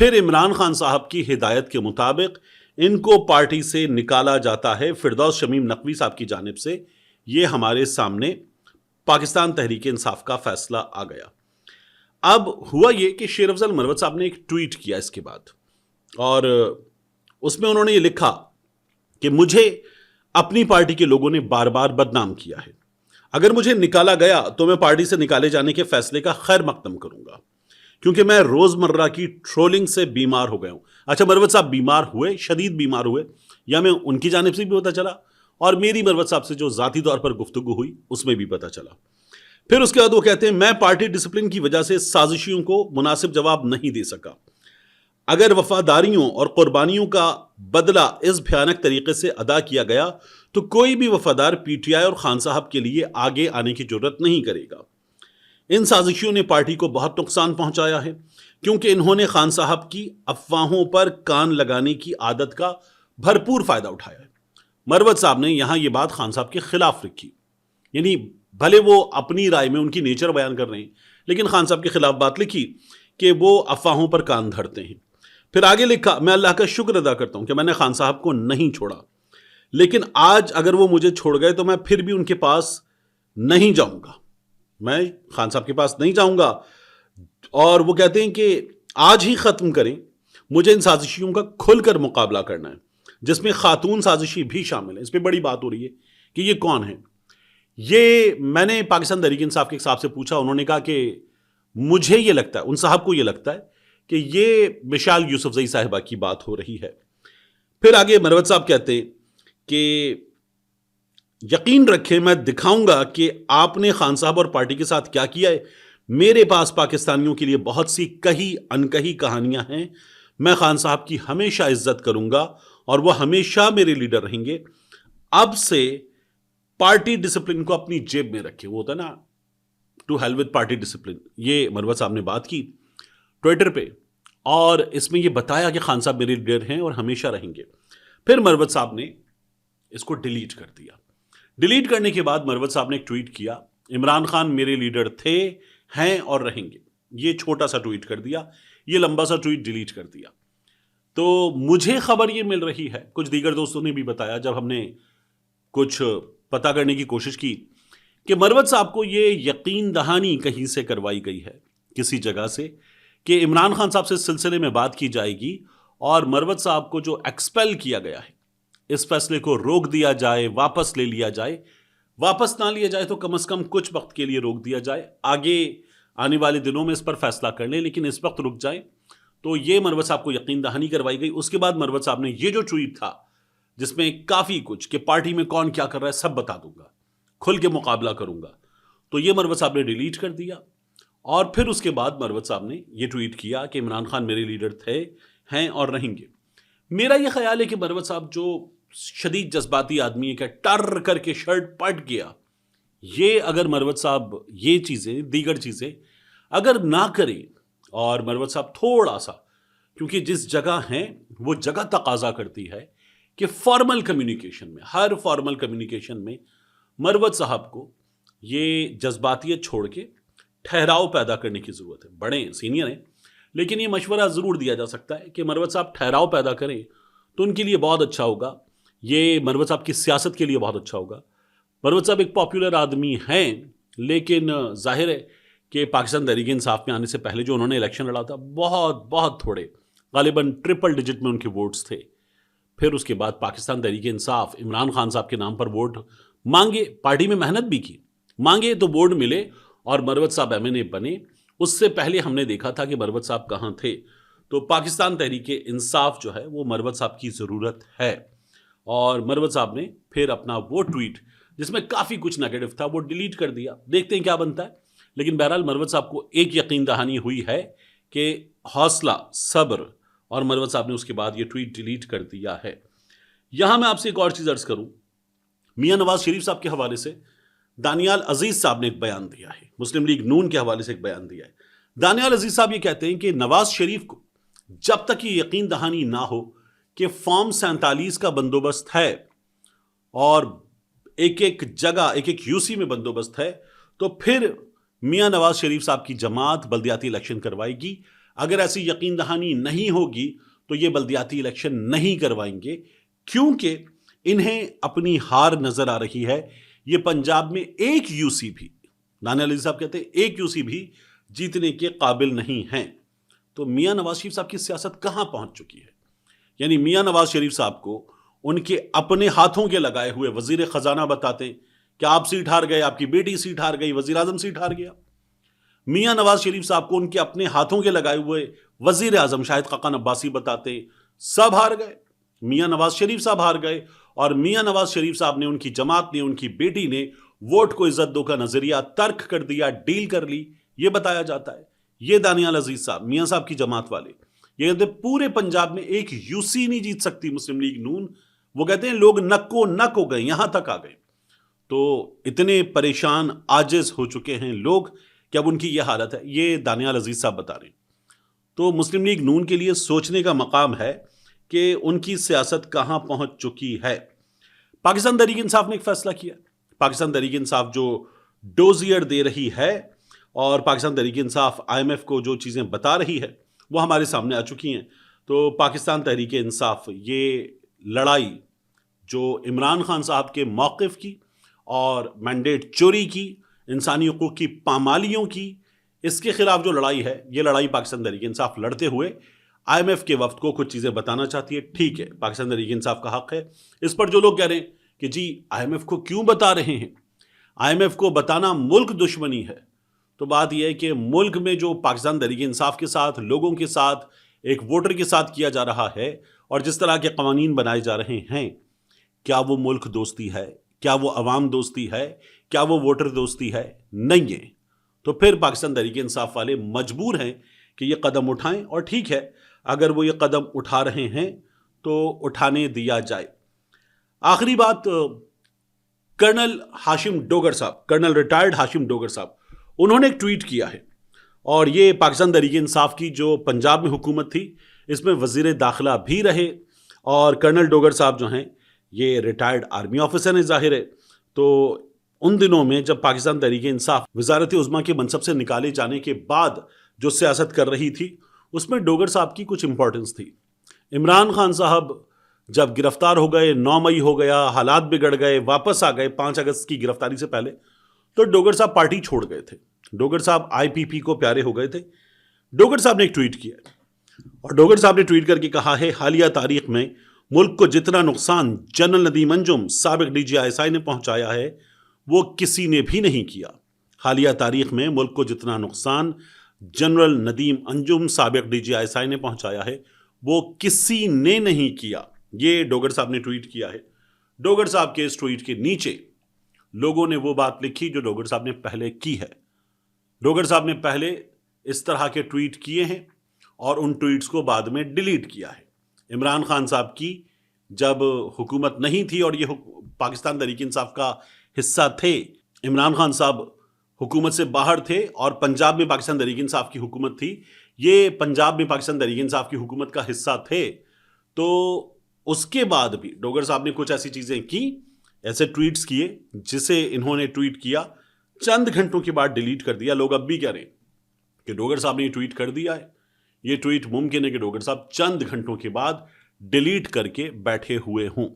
پھر عمران خان صاحب کی ہدایت کے مطابق ان کو پارٹی سے نکالا جاتا ہے فردوس شمیم نقوی صاحب کی جانب سے. یہ ہمارے سامنے پاکستان تحریک انصاف کا فیصلہ آ گیا. اب ہوا یہ کہ شیر افضل مروت صاحب نے ایک ٹویٹ کیا اس کے بعد, اور اس میں انہوں نے یہ لکھا کہ مجھے اپنی پارٹی کے لوگوں نے بار بار بدنام کیا ہے. اگر مجھے نکالا گیا تو میں پارٹی سے نکالے جانے کے فیصلے کا خیر مقدم کروں گا, کیونکہ میں روزمرہ کی ٹرولنگ سے بیمار ہو گیا ہوں. اچھا, مروت صاحب بیمار ہوئے, شدید بیمار ہوئے, یا میں ان کی جانب سے بھی پتہ چلا, اور میری مروت صاحب سے جو ذاتی طور پر گفتگو ہوئی اس میں بھی پتہ چلا. پھر اس کے بعد وہ کہتے ہیں میں پارٹی ڈسپلن کی وجہ سے سازشیوں کو مناسب جواب نہیں دے سکا. اگر وفاداریوں اور قربانیوں کا بدلہ اس بھیانک طریقے سے ادا کیا گیا تو کوئی بھی وفادار پی ٹی آئی اور خان صاحب کے لیے آگے آنے کی جرت نہیں کرے گا. ان سازشیوں نے پارٹی کو بہت نقصان پہنچایا ہے, کیونکہ انہوں نے خان صاحب کی افواہوں پر کان لگانے کی عادت کا بھرپور فائدہ اٹھایا ہے. مروت صاحب نے یہاں یہ بات خان صاحب کے خلاف رکھی, یعنی بھلے وہ اپنی رائے میں ان کی نیچر بیان کر رہے ہیں, لیکن خان صاحب کے خلاف بات لکھی کہ وہ افواہوں پر کان دھرتے ہیں. پھر آگے لکھا میں اللہ کا شکر ادا کرتا ہوں کہ میں نے خان صاحب کو نہیں چھوڑا, لیکن آج اگر وہ مجھے چھوڑ گئے تو میں پھر بھی ان کے پاس نہیں جاؤں گا, میں خان صاحب کے پاس نہیں جاؤں گا. اور وہ کہتے ہیں کہ آج ہی ختم کریں, مجھے ان سازشیوں کا کھل کر مقابلہ کرنا ہے, جس میں خاتون سازشی بھی شامل ہے. اس پہ بڑی بات ہو رہی ہے کہ یہ کون ہے. یہ میں نے پاکستان تحریک انصاف کے صاحب سے پوچھا, انہوں نے کہا کہ مجھے یہ لگتا ہے, ان صاحب کو یہ لگتا ہے کہ یہ مشال یوسفزئی صاحبہ کی بات ہو رہی ہے. پھر آگے مروت صاحب کہتے ہیں کہ یقین رکھیں میں دکھاؤں گا کہ آپ نے خان صاحب اور پارٹی کے ساتھ کیا کیا ہے. میرے پاس پاکستانیوں کے لیے بہت سی کہی انکہی کہانیاں ہیں. میں خان صاحب کی ہمیشہ عزت کروں گا اور وہ ہمیشہ میرے لیڈر رہیں گے. اب سے پارٹی ڈسپلن کو اپنی جیب میں رکھے. وہ ہوتا ہے نا to hell with party discipline. یہ مروت صاحب نے بات کی ٹویٹر پہ, اور اس میں یہ بتایا کہ خان صاحب میرے لیڈر ہیں اور ہمیشہ رہیں گے. پھر مروت صاحب نے اس کو ڈیلیٹ کر دیا. ڈیلیٹ کرنے کے بعد مروت صاحب نے ایک ٹویٹ کیا, عمران خان میرے لیڈر تھے, ہیں اور رہیں گے. یہ چھوٹا سا ٹویٹ کر دیا, یہ لمبا سا ٹویٹ ڈیلیٹ کر دیا. تو مجھے خبر یہ مل رہی ہے, کچھ دیگر دوستوں نے بھی بتایا جب ہم نے کچھ پتہ کرنے کی کوشش کی, کہ مروت صاحب کو یہ یقین دہانی کہیں سے کروائی گئی ہے کسی جگہ سے کہ عمران خان صاحب سے اس سلسلے میں بات کی جائے گی, اور مروت صاحب کو جو ایکسپیل کیا گیا ہے اس فیصلے کو روک دیا جائے, واپس لے لیا جائے. واپس نہ لیا جائے تو کم از کم کچھ وقت کے لیے روک دیا جائے, آگے آنے والے دنوں میں اس پر فیصلہ کر لیں, لیکن اس وقت رک جائیں. تو یہ مروت صاحب کو یقین دہانی کروائی گئی. اس کے بعد مروت صاحب نے یہ جو ٹویٹ تھا جس میں کافی کچھ کہ پارٹی میں کون کیا کر رہا ہے سب بتا دوں گا, کھل کے مقابلہ کروں گا, تو یہ مروت صاحب نے ڈیلیٹ کر دیا. اور پھر اس کے بعد مروت صاحب نے یہ ٹویٹ کیا کہ عمران خان میرے لیڈر تھے, ہیں اور رہیں گے. میرا یہ خیال ہے کہ مروت صاحب جو شدید جذباتی آدمی ہے کہ ٹر کر کے شرٹ پٹ گیا, یہ اگر مروت صاحب یہ چیزیں دیگر چیزیں اگر نہ کریں, اور مروت صاحب تھوڑا سا, کیونکہ جس جگہ ہیں وہ جگہ تقاضا کرتی ہے کہ فارمل کمیونیکیشن میں, ہر فارمل کمیونیکیشن میں مروت صاحب کو یہ جذباتیت چھوڑ کے ٹھہراؤ پیدا کرنے کی ضرورت ہے. بڑے ہیں, سینئر ہیں, لیکن یہ مشورہ ضرور دیا جا سکتا ہے کہ مروت صاحب ٹھہراؤ پیدا کریں تو ان کے لیے بہت اچھا ہوگا. یہ مروت صاحب کی سیاست کے لیے بہت اچھا ہوگا. مروت صاحب ایک پاپولر آدمی ہیں, لیکن ظاہر ہے کہ پاکستان تحریک انصاف میں آنے سے پہلے جو انہوں نے الیکشن لڑا تھا بہت بہت تھوڑے, غالباً ٹرپل ڈیجٹ میں ان کے ووٹس تھے. پھر اس کے بعد پاکستان تحریک انصاف عمران خان صاحب کے نام پر ووٹ مانگے, پارٹی میں محنت بھی کی, مانگے تو ووٹ ملے اور مروت صاحب ایم این اے بنے. اس سے پہلے ہم نے دیکھا تھا کہ مروت صاحب کہاں تھے. تو پاکستان تحریک انصاف جو ہے وہ مروت صاحب کی ضرورت ہے. اور مروت صاحب نے پھر اپنا وہ ٹویٹ جس میں کافی کچھ نیگیٹو تھا وہ ڈیلیٹ کر دیا. دیکھتے ہیں کیا بنتا ہے. لیکن بہرحال مروت صاحب کو ایک یقین دہانی ہوئی ہے کہ حوصلہ, صبر, اور مروت صاحب نے اس کے بعد یہ ٹویٹ ڈیلیٹ کر دیا ہے. یہاں میں آپ سے ایک اور چیز عرض کروں, میاں نواز شریف صاحب کے حوالے سے دانیال عزیز صاحب نے ایک بیان دیا ہے, مسلم لیگ نون کے حوالے سے ایک بیان دیا ہے. دانیال عزیز صاحب یہ کہتے ہیں کہ نواز شریف کو جب تک یہ یقین دہانی نہ ہو کہ فارم 47 کا بندوبست ہے اور ایک ایک جگہ ایک ایک یو سی میں بندوبست ہے, تو پھر میاں نواز شریف صاحب کی جماعت بلدیاتی الیکشن کروائے گی. اگر ایسی یقین دہانی نہیں ہوگی تو یہ بلدیاتی الیکشن نہیں کروائیں گے، کیونکہ انہیں اپنی ہار نظر آ رہی ہے۔ یہ پنجاب میں ایک یو سی بھی، دانیال عزیز صاحب کہتے ہیں ایک یو سی بھی جیتنے کے قابل نہیں ہیں۔ تو میاں نواز شریف صاحب کی سیاست کہاں پہنچ چکی ہے؟ یعنی میاں نواز شریف صاحب کو ان کے اپنے ہاتھوں کے لگائے ہوئے وزیر خزانہ بتاتے ہیں کہ آپ سیٹ ہار گئے، آپ کی بیٹی سیٹ ہار گئی، وزیر اعظم سیٹ ہار گیا۔ میاں نواز شریف صاحب کو ان کے اپنے ہاتھوں کے لگائے ہوئے وزیر اعظم شاہد خاقان عباسی بتاتے ہیں سب ہار گئے، میاں نواز شریف صاحب ہار گئے، اور میاں نواز شریف صاحب نے، ان کی جماعت نے، ان کی بیٹی نے ووٹ کو عزت دو کا نظریہ ترک کر دیا، ڈیل کر لی، یہ بتایا جاتا ہے۔ یہ دانیال عزیز صاحب، میاں صاحب کی جماعت والے، یہ کہتے ہیں پورے پنجاب میں ایک یو سی نہیں جیت سکتی مسلم لیگ نون۔ وہ کہتے ہیں لوگ نکو نک ہو گئے، یہاں تک آ گئے۔ تو اتنے پریشان عاجز ہو چکے ہیں لوگ کہ اب ان کی یہ حالت ہے۔ یہ دانیال عزیز صاحب بتا رہے ہیں۔ تو مسلم لیگ نون کے لیے سوچنے کا مقام ہے کہ ان کی سیاست کہاں پہنچ چکی ہے۔ پاکستان تحریک انصاف نے ایک فیصلہ کیا۔ پاکستان تحریک انصاف جو ڈوزیئر دے رہی ہے، اور Pakistan Tehreek Insaf I am F کو جو چیزیں بتا رہی ہے وہ ہمارے سامنے آ چکی ہیں۔ تو پاکستان تحریک انصاف یہ لڑائی جو عمران خان صاحب کے موقف کی اور مینڈیٹ چوری کی، انسانی حقوق کی پامالیوں کی، اس کے خلاف جو لڑائی ہے، یہ لڑائی پاکستان تحریک انصاف لڑتے ہوئے آئی ایم ایف کے وفد کو کچھ چیزیں بتانا چاہتی ہے۔ ٹھیک ہے، پاکستان تحریک انصاف کا حق ہے۔ اس پر جو لوگ کہہ رہے ہیں کہ جی آئی ایم ایف کو کیوں بتا رہے ہیں، آئی ایم ایف کو بتانا ملک دشمنی ہے، تو بات یہ ہے کہ ملک میں جو پاکستان تحریک انصاف کے ساتھ، لوگوں کے ساتھ، ایک ووٹر کے ساتھ کیا جا رہا ہے، اور جس طرح کے قوانین بنائے جا رہے ہیں، کیا وہ ملک دوستی ہے؟ کیا وہ عوام دوستی ہے؟ کیا وہ ووٹر دوستی ہے؟ نہیں ہے۔ تو پھر پاکستان تحریک انصاف والے مجبور ہیں کہ یہ قدم اٹھائیں، اور ٹھیک ہے، اگر وہ یہ قدم اٹھا رہے ہیں تو اٹھانے دیا جائے۔ آخری بات، کرنل ہاشم ڈوگر صاحب، کرنل ریٹائرڈ ہاشم ڈوگر صاحب، انہوں نے ایک ٹویٹ کیا ہے، اور یہ پاکستان تحریک انصاف کی جو پنجاب میں حکومت تھی اس میں وزیر داخلہ بھی رہے، اور کرنل ڈوگر صاحب جو ہیں یہ ریٹائرڈ آرمی آفیسر ہیں ظاہر ہے۔ تو ان دنوں میں جب پاکستان تحریک انصاف وزارت عظمیٰ کے منصب سے نکالے جانے کے بعد جو سیاست کر رہی تھی، اس میں ڈوگر صاحب کی کچھ امپورٹنس تھی۔ عمران خان صاحب جب گرفتار ہو گئے، 9 مئی ہو گیا، حالات بگڑ گئے، واپس آ گئے 5 اگست کی گرفتاری سے پہلے، تو ڈوگر صاحب پارٹی چھوڑ گئے تھے۔ ڈوگر صاحب آئی پی پی کو پیارے ہو گئے تھے۔ ڈوگر صاحب نے ایک ٹویٹ کیا، اور ڈوگر صاحب نے ٹویٹ کر کے کہا ہے، حالیہ تاریخ میں ملک کو جتنا نقصان جنرل ندیم انجم سابق D G I S I نے پہنچایا ہے وہ کسی نے بھی نہیں کیا۔ حالیہ تاریخ میں ملک کو جتنا نقصان جنرل ندیم انجم سابق D G I S I نے پہنچایا ہے وہ کسی نے نہیں کیا۔ یہ ڈوگر صاحب نے ٹویٹ کیا ہے۔ ڈوگر صاحب کے اس ٹویٹ کے نیچے لوگوں نے وہ بات لکھی جو ڈوگر صاحب نے پہلے کی ہے۔ ڈوگر صاحب نے پہلے اس طرح کے ٹویٹ کیے ہیں اور ان ٹویٹس کو بعد میں ڈیلیٹ کیا ہے۔ عمران خان صاحب کی جب حکومت نہیں تھی اور یہ پاکستان تحریک انصاف کا حصہ تھے، عمران خان صاحب حکومت سے باہر تھے اور پنجاب میں پاکستان تحریک انصاف کی حکومت تھی، یہ پنجاب میں پاکستان تحریک انصاف کی حکومت کا حصہ تھے، تو اس کے بعد بھی ڈوگر صاحب نے کچھ ایسی چیزیں کی، ایسے ٹویٹس کیے جسے انہوں نے ٹویٹ کیا چند گھنٹوں کے بعد ڈیلیٹ کر دیا۔ لوگ اب بھی کہہ رہے ہیں کہ ڈوگر صاحب نے یہ ٹویٹ کر دیا ہے۔ یہ ٹویٹ ممکن ہے کہ ڈوگر صاحب چند گھنٹوں کے بعد ڈیلیٹ کر کے بیٹھے ہوئے ہوں۔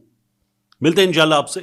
ملتے ہیں انشاءاللہ آپ سے